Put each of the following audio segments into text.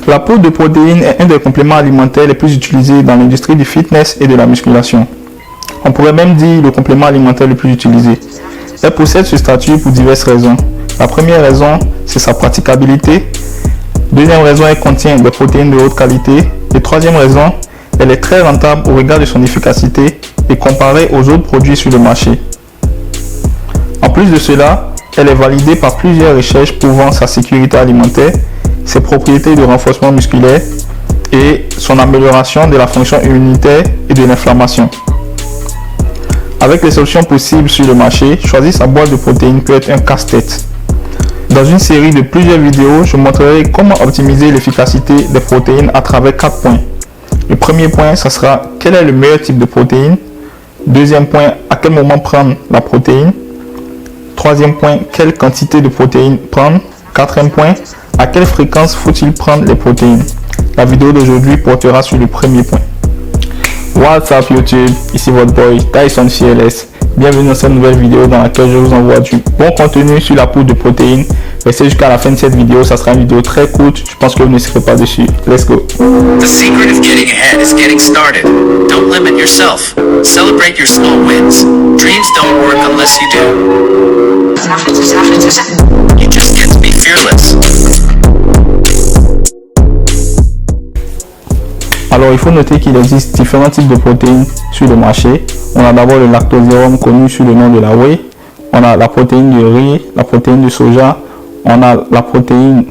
La poudre de protéines est un des compléments alimentaires les plus utilisés dans l'industrie du fitness et de la musculation. On pourrait même dire le complément alimentaire le plus utilisé. Elle possède ce statut pour diverses raisons. La première raison, c'est sa praticabilité. Deuxième raison, elle contient des protéines de haute qualité. Et troisième raison, elle est très rentable au regard de son efficacité et comparée aux autres produits sur le marché. En plus de cela, elle est validée par plusieurs recherches prouvant sa sécurité alimentaire, ses propriétés de renforcement musculaire et son amélioration de la fonction immunitaire et de l'inflammation. Avec les solutions possibles sur le marché, choisir sa boîte de protéines peut être un casse-tête. Dans une série de plusieurs vidéos, je montrerai comment optimiser l'efficacité des protéines à travers 4 points. Le premier point, ça sera quel est le meilleur type de protéine. Deuxième point, à quel moment prendre la protéine. Troisième point, quelle quantité de protéines prendre. Quatrième point, à quelle fréquence faut-il prendre les protéines. La vidéo d'aujourd'hui portera sur le premier point. What's up YouTube, ici votre boy Tyson CLS. Bienvenue dans cette nouvelle vidéo dans laquelle je vous envoie du bon contenu sur la poudre de protéines. Restez jusqu'à la fin de cette vidéo, ça sera une vidéo très courte, je pense que vous ne serez pas dessus. Let's go. The secret of getting ahead is getting started. Don't limit yourself. Celebrate your small wins. Dreams don't work unless you do. You just get to be fearless. Alors il faut noter qu'il existe différents types de protéines sur le marché. On a d'abord le lactosérum connu sous le nom de la whey. On a la protéine de riz, la protéine de soja, on a la protéine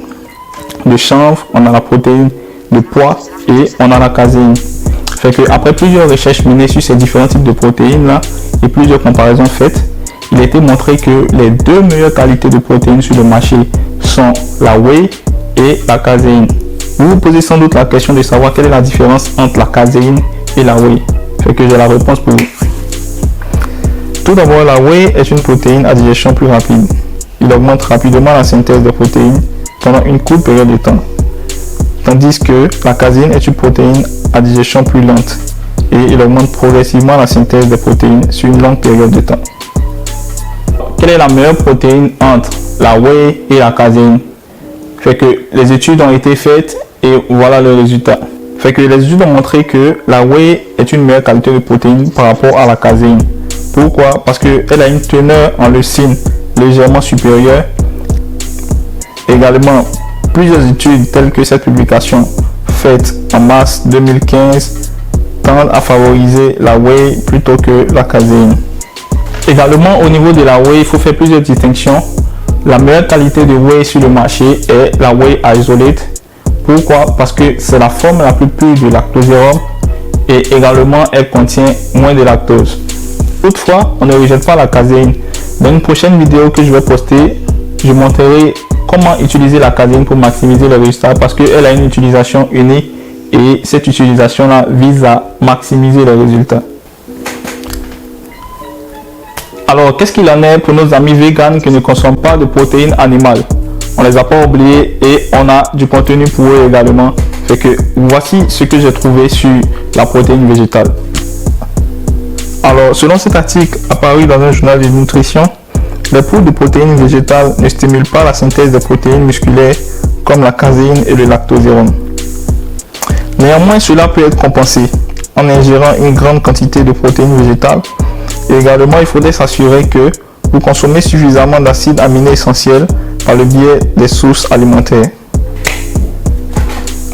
de chanvre, on a la protéine de pois et on a la caséine. Fait que après plusieurs recherches menées sur ces différents types de protéines là et plusieurs comparaisons faites, il a été montré que les deux meilleures qualités de protéines sur le marché sont la whey et la caséine. Vous vous posez sans doute la question de savoir quelle est la différence entre la caséine et la whey. Fait que j'ai la réponse pour vous. Tout d'abord, la whey est une protéine à digestion plus rapide. Il augmente rapidement la synthèse des protéines pendant une courte période de temps. Tandis que la caséine est une protéine à digestion plus lente et il augmente progressivement la synthèse des protéines sur une longue période de temps. Quelle est la meilleure protéine entre la whey et la caséine? Fait que les études ont été faites et voilà le résultat. Fait que les études ont montré que la whey est une meilleure qualité de protéine par rapport à la caséine. Pourquoi? Parce qu'elle a une teneur en leucine légèrement supérieure. Également, plusieurs études telles que cette publication faite en mars 2015 tendent à favoriser la whey plutôt que la caséine. Également, au niveau de la whey, il faut faire plusieurs distinctions. La meilleure qualité de whey sur le marché est la whey isolate. Pourquoi? Parce que c'est la forme la plus pure de lactosérum et également elle contient moins de lactose. Toutefois, on ne rejette pas la caséine. Dans une prochaine vidéo que je vais poster, je montrerai comment utiliser la caséine pour maximiser les résultats parce qu'elle a une utilisation unique et cette utilisation-là vise à maximiser les résultats. Alors, qu'est-ce qu'il en est pour nos amis véganes qui ne consomment pas de protéines animales? On les a pas oubliés et on a du contenu pour eux également. Fait que voici ce que j'ai trouvé sur la protéine végétale. Alors, selon cet article apparu dans un journal de nutrition, les poudres de protéines végétales ne stimulent pas la synthèse des protéines musculaires comme la caséine et le lactosérum. Néanmoins, cela peut être compensé en ingérant une grande quantité de protéines végétales. Et également, il faudrait s'assurer que vous consommez suffisamment d'acides aminés essentiels par le biais des sources alimentaires.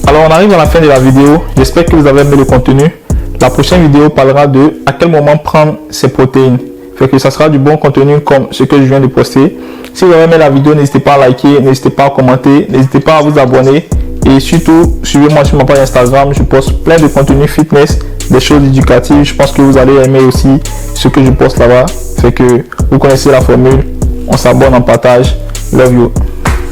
Alors, on arrive à la fin de la vidéo. J'espère que vous avez aimé le contenu. La prochaine vidéo parlera de à quel moment prendre ces protéines. Fait que ça sera du bon contenu comme ce que je viens de poster. Si vous avez aimé la vidéo, n'hésitez pas à liker, n'hésitez pas à commenter, n'hésitez pas à vous abonner. Et surtout, suivez-moi sur ma page Instagram. Je poste plein de contenus fitness, des choses éducatives. Je pense que vous allez aimer aussi ce que je poste là-bas. Fait que vous connaissez la formule. On s'abonne, on partage. Love you.